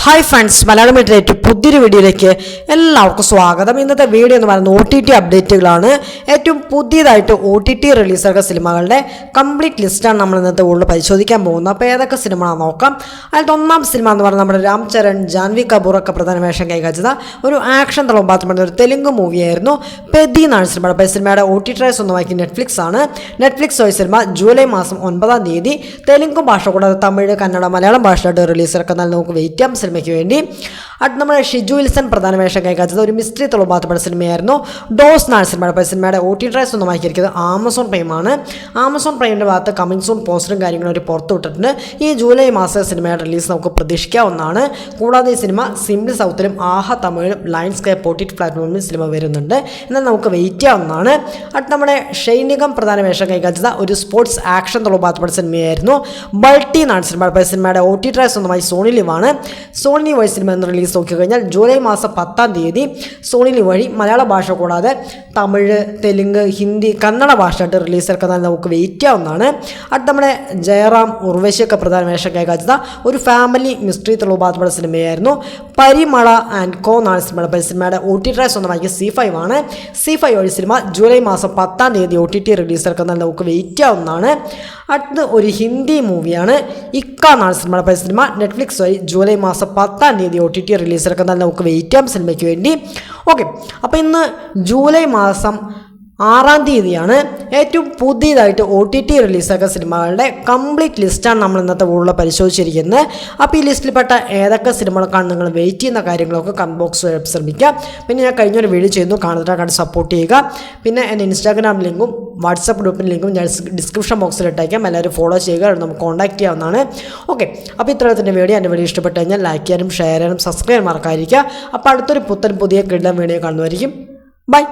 Hi friends, Malayalam മീഡിയയിലേക്ക് പുതിയൊരു വീഡിയോയിലേക്ക് എല്ലാവർക്കും സ്വാഗതം. ഇന്നത്തെ വീഡിയോ എന്ന് പറയുന്നത് OTT അപ്ഡേറ്റുകളാണ്. ഏറ്റവും പുതിയതായിട്ട് OTT റിലീസായ സിനിമകളുടെ കംപ്ലീറ്റ് ലിസ്റ്റാണ് നമ്മൾ ഇന്നത്തെ കൂടുതൽ പരിശോധിക്കാൻ പോകുന്നത്. അപ്പോൾ ഏതൊക്കെ സിനിമകളാണ് നോക്കാം. അതിൽ ഒന്നാം സിനിമ എന്ന് പറയുന്നത് നമ്മുടെ രാം ചരൺ, ജാൻവി കപൂർ ഒക്കെ പ്രധാന വേഷം കൈകാഴ്ച ഒരു ആക്ഷൻ തളമ്പാത്രപ്പെടുന്ന ഒരു തെലുങ്ക് മൂവിയായിരുന്നു പെതി എന്നാണ് സിനിമ. അപ്പോൾ സിനിമയുടെ OTT റൈറ്റ്സ് ഒന്നുമാക്കി നെറ്റ്ഫ്ലിക്സ് ആണ്. നെറ്റ്ഫ്ലിക്സ് വഴി സിനിമ ജൂലൈ മാസം 9 തെലുങ്ക് ഭാഷ കൂടാതെ തമിഴ്, കന്നഡ, മലയാളം ഭാഷയായിട്ട് റിലീസ് ഇറക്കുന്നാൽ നമുക്ക് വെയിറ്റ് ചെയ്യാം. സിനിമയ്ക്ക് വേണ്ടി അടുത്ത നമ്മുടെ ഷിജു വിൽസൺ പ്രധാന വേഷം കൈകാഴ്ചത് ഒരു മിസ്റ്ററി തുളമ്പാത്തപ്പെട്ട സിനിമയായിരുന്നു ഡോസ് എന്നാണ് സിനിമയുടെ. അപ്പോൾ സിനിമയുടെ OTT റൈറ്റ്സ് ഒന്നുമാക്കിയിരിക്കുന്നത് ആമസോൺ പ്രൈമാണ്. ആമസോൺ പ്രൈമിൻ്റെ ഭാഗത്ത് കമ്മിങ് സൂൺ പോസ്റ്ററും കാര്യങ്ങളും അവർ പുറത്തു വിട്ടിട്ടുണ്ട്. ഈ ജൂലൈ മാസം സിനിമയുടെ റിലീസ് നമുക്ക് പ്രതീക്ഷിക്കാവുന്നതാണ്. കൂടാതെ ഈ സിനിമ സിംപ്ലി സൗത്തിലും ആഹ തമിഴിലും ലയൺസ്കേപ്പ് OTT പ്ലാറ്റ്ഫോമിലും സിനിമ വരുന്നുണ്ട്. എന്നാൽ നമുക്ക് വെയിറ്റ് ചെയ്യാവുന്നതാണ്. അടുത്ത നമ്മുടെ ഷൈനികം പ്രധാന വേഷം കൈകാഴ്ചത ഒരു സ്പോർട്സ് ആക്ഷൻ തുളമ്പാത്തപ്പെട്ട സിനിമയായിരുന്നു ബൾട്ടി എന്നാണ് സിനിമ. അപ്പോൾ സിനിമയുടെ OTT റൈറ്റ്സ് ഒന്നുമായി സോണി ലിവാണ്. സോണി വഴി സിനിമ എന്ന് റിലീസ് നോക്കിക്കഴിഞ്ഞാൽ ജൂലൈ മാസം 10 സോണി ലിവ് വഴി മലയാള ഭാഷ കൂടാതെ തമിഴ്, തെലുങ്ക്, ഹിന്ദി, കന്നഡ ഭാഷയായിട്ട് റിലീസ് ഇറക്കുന്നത് നമുക്ക് വെയിറ്റ് ചെയ്യാവുന്നതാണ്. അടുത്ത നമ്മുടെ ജയറാം, ഉർവശിയൊക്കെ പ്രധാന വേഷം കൈകാഴ്ചത ഒരു ഫാമിലി മിസ്റ്ററി തുളമ്പാത്തപ്പെട്ട സിനിമയായിരുന്നു പരിമള ആൻഡ് കോ എന്നാണ് സിനിമയുടെ. അപ്പോൾ സിനിമയുടെ OTT റൈറ്റ്സ് ഒന്നുമാക്കി C5 ആണ്. C5 വഴി സിനിമ ജൂലൈ മാസം 10 OTT റിലീസ് ഇറക്കുന്നത് നമുക്ക് വെയിറ്റ് ചെയ്യാവുന്നതാണ്. അടുത്ത് ഒരു ഹിന്ദി മൂവിയാണ് ഇക്ക എന്നാണ് സിനിമയുടെ. അപ്പോൾ സിനിമ നെറ്റ്ഫ്ലിക്സ് വഴി ജൂലൈ മാസം 10 OTT റിലീസ് ഇറക്കുന്നത് നമുക്ക് വെയിറ്റ് ചെയ്യാം സിനിമയ്ക്ക് വേണ്ടി. ഓക്കെ, അപ്പോൾ ഇന്ന് ജൂലൈ മാസം 6 ഏറ്റവും പുതിയതായിട്ട് OTT റിലീസാക്കിയ സിനിമകളുടെ കംപ്ലീറ്റ് ലിസ്റ്റാണ് നമ്മൾ ഇന്നത്തെ കൂടുതൽ പരിശോധിച്ചിരിക്കുന്നത്. അപ്പോൾ ഈ ലിസ്റ്റിൽപ്പെട്ട ഏതൊക്കെ സിനിമകൾക്കാണ് നിങ്ങൾ വെയിറ്റ് ചെയ്യുന്ന കാര്യങ്ങളൊക്കെ കമന്റ് ബോക്സ് ശ്രമിക്കുക. പിന്നെ ഞാൻ കഴിഞ്ഞൊരു വീഡിയോ ചെയ്യുന്നു, കാണുന്നതിനാണ് സപ്പോർട്ട് ചെയ്യുക. പിന്നെ എൻ്റെ ഇൻസ്റ്റാഗ്രാം ലിങ്കും വാട്സപ്പ് ഗ്രൂപ്പിൻ്റെ ലിങ്കും ഞാൻ ഡിസ്ക്രിപ്ഷൻ ബോക്സിൽ ഇട്ടേക്കാം. എല്ലാവരും ഫോളോ ചെയ്യുക, നമുക്ക് കോൺടാക്ട് ചെയ്യാവുന്നതാണ്. ഓക്കെ, അപ്പോൾ ഇത്തരത്തിൻ്റെ വീഡിയോ എൻ്റെ വീഡിയോ ഇഷ്ടപ്പെട്ട് കഴിഞ്ഞാൽ ലൈക്ക് ചെയ്യാനും ഷെയർ ചെയ്യാനും സബ്സ്ക്രൈബ് ചെയ്യാൻ മറക്കാതിരിക്കുക. അപ്പോൾ അടുത്തൊരു പുതിയ കിടലൻ വീഡിയോ കാണുന്നതായിരിക്കും. ബൈ.